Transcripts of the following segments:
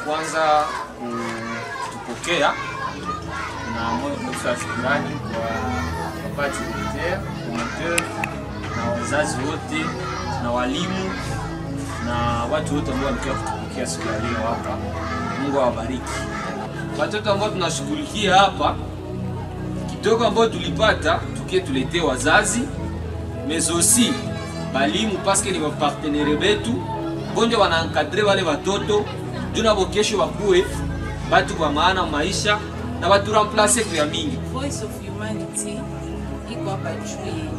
kwanza kutupokea na moyo wa shukrani kwa papa directeur, promoteur na wazazi wote na walimu na watu wote ambao wamekuja kutupokea siku ya leo hapa. Mungu awabariki. Watoto ambao tunashughulikia hapa kidogo ambao tulipata tuletee wazazi mais aussi balimu parce que ni wa partenaire betu bonjo wana encadrer wale watoto juna bokesho bakue batu wa maana maisha na watu remplacer kwa mingi. Voice of Humanity iko hapa juu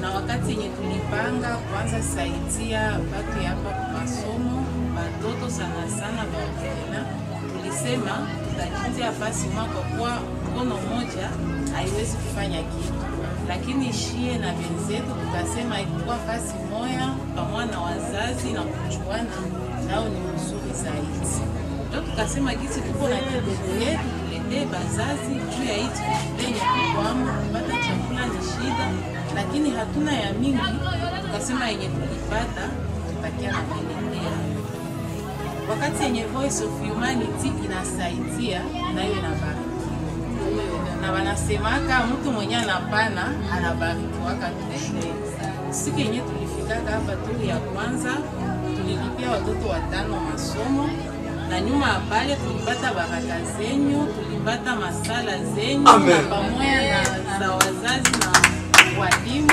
na wakati yenye tulipanga kwanza saidia batu hapa kwa masomo batoto sana baokena, tulisema tutajitia fasi mwako kwa mkono moja haiwezi kufanya kitu, lakini shie na benzetu tukasema ikuwa fasi moya pamoja na wazazi na kuchuana nao ni mzuri zaidi. Ndio tukasema gisi tuko na kidogo yetu tuletee bazazi juu ya hizi penye kukwamo kupata chakula ni shida, lakini hatuna ya mingi, tukasema yenye tulipata tutakia na kuendelea. Wakati yenye Voice of Humanity inasaidia nayo inabarikiwa. Na wanasemaka mtu mwenye anapana anabarikiwa kabisa. Siku yenye tulifika hapa tu ya kwanza tulilipia watoto 5 masomo na nyuma ya pale tulipata baraka zenyu, tulipata masala zenyu pamoja na za wazazi na walimu.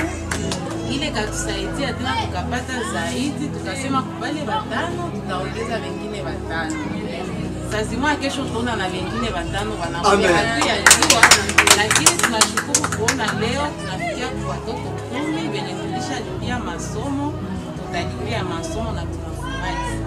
Ile katusaidia tena tukapata zaidi, tukasema kubali 5 tutaongeza wengine 5. Sasa mwa kesho tunaona na wengine 5 wanakuja hatujajua, lakini tunashukuru kuona leo tunafikia kwa watoto 10 wenye tulishalipia masomo, tutalipia masomo na tunafurahi.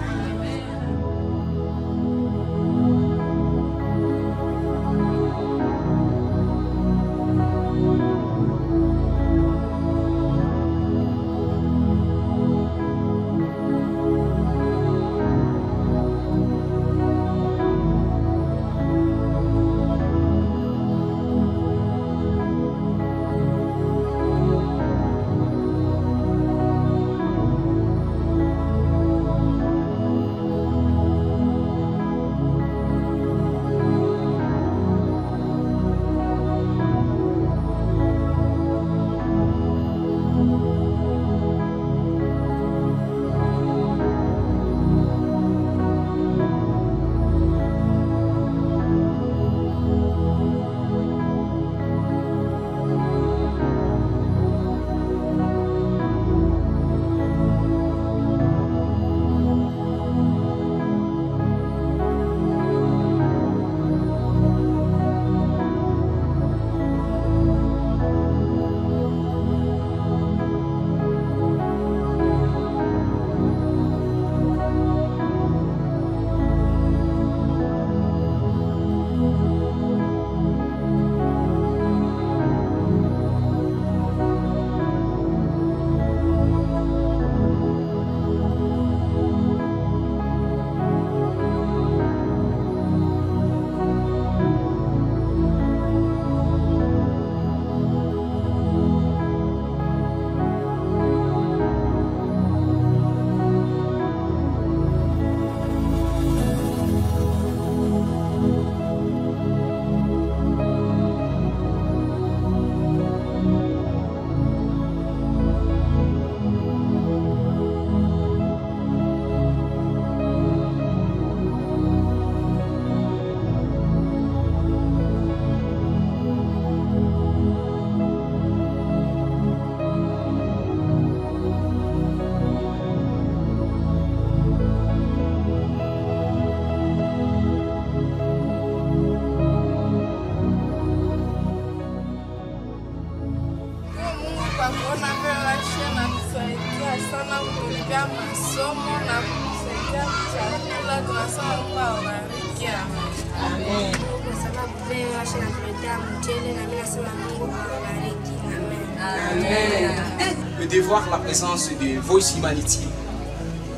De voir la présence de Voice Humanity,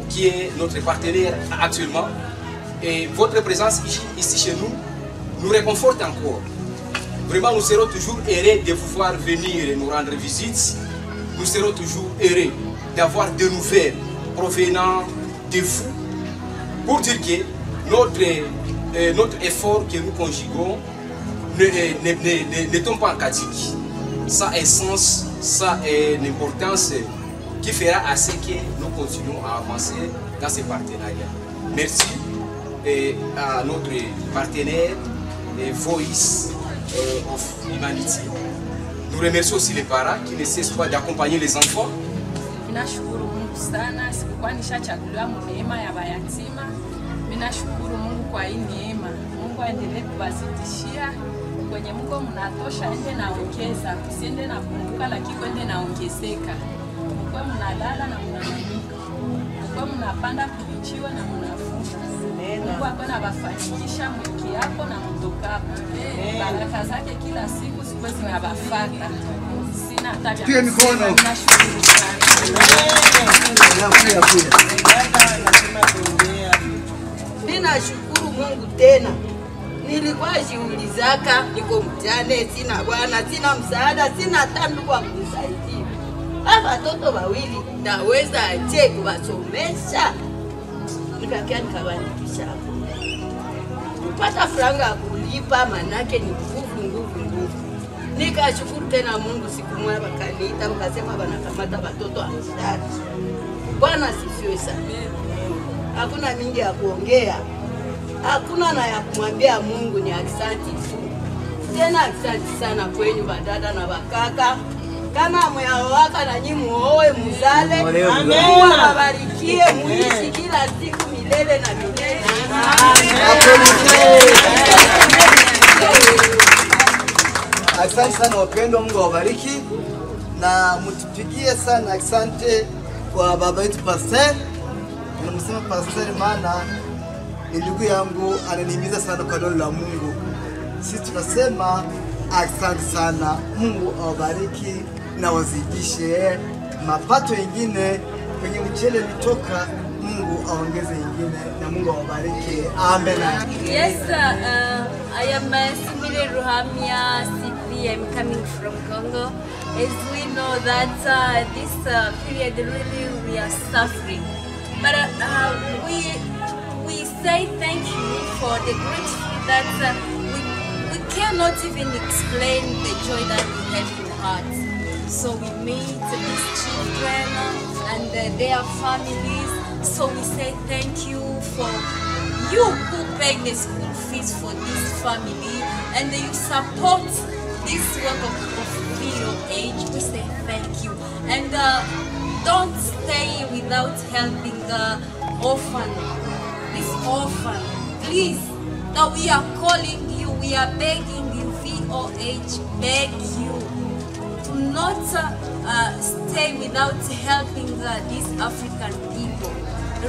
qui est notre partenaire actuellement, et votre présence ici chez nous nous réconforte encore. Vraiment, nous serons toujours heureux de vous voir venir nous rendre visite. Nous serons toujours heureux d'avoir des nouvelles provenant de vous, pour dire que notre effort que nous conjuguons ne tombe pas en catique. Ça a un sens, ça a une importance qui fera à ce que nous continuons à avancer dans ces partenariats. Merci à notre partenaire Voice of Humanity. Nous remercions aussi les parents qui ne cessent pas d'accompagner les enfants. Ninashukuru Mungu sana, sikuwa nishachaguliwa neema ya mayatima. Ninashukuru Mungu kwa hii neema. Mungu aendelee kuwazidishia. Kwenye Mungu mnatosha, ende naongeza, usiende na punguka, lakini kwende naongezeka. Mkwe mnalala na mnaamka. Mkwe mnapanda kulichiwa na mnafunga. Mungu akona wafanikisha mwiki yako na mtokapo. Baraka zake kila siku siku zinabafata. Sina hata Pia mikono. Nashukuru sana. Ninashukuru Mungu tena. Nilikuwa jiulizaka niko mjane, sina bwana, sina msaada, sina hata ndugu wa kunisaidia. Hapa watoto wawili naweza aje kuwasomesha? Nikakia nikawanikisha. Kupata franga ya kulipa manake ni nguvu. Nikashukuru tena Mungu, siku moja wakaniita wakasema wanakamata watoto 50. Bwana sifiwe sana. Hakuna mingi ya kuongea. Hakuna na ya kumwambia Mungu, ni asante tu. Tena asante sana kwenyu badada na bakaka. Kama mwaoaka na nyinyi muoe muzale. Mungu awabarikie muishi kila siku milele na milele. Asante sana wapendwa, Mungu awabariki na mtupigie sana asante kwa baba yetu Pastor. Tunamsema Pastor maana ni ndugu yangu, ananihimiza sana kwa neno la Mungu. Sisi tunasema asante sana. Mungu awabariki na wazidishe mapato mengine kwenye mchele mitoka. Mungu aongeze ingine na Mungu awabariki. Amen. Yes, I am Simile Ruhamia CP. I'm coming from Congo. As we know that this period really we are suffering, but we say thank you for the gratitude that we cannot even explain the joy that we have in hearts. So we meet these children and their families. So we say thank you for you who pay the school fees for this family and you support this work of VOH. We say thank you. And don't stay without helping the orphan. This orphan, please. Now we are calling you, we are begging you, VOH, beg you to not stay without helping these African people.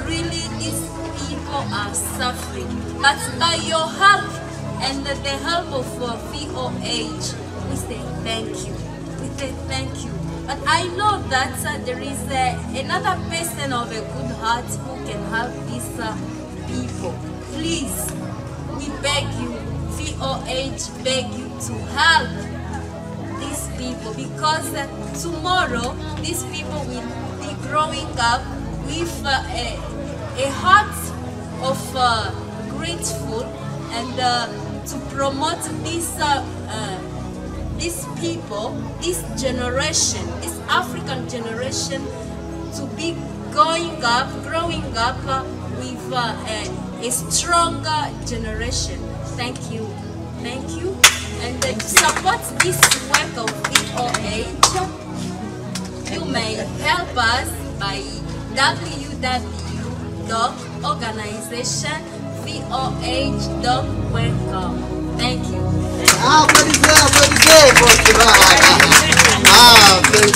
Really, these people are suffering. But by your help and the help of VOH, we say thank you. We say thank you. But I know that there is another person of a good heart who can help these people. Please, we beg you, VOH beg you to help these people, because tomorrow these people will be growing up with a heart of grateful and to promote these people, this generation, this African generation, to be growing up with a stronger generation. Thank you. Thank you. And to support this work of VOH, you may help us by www.organizationvoh.com. Thank you. Thank you.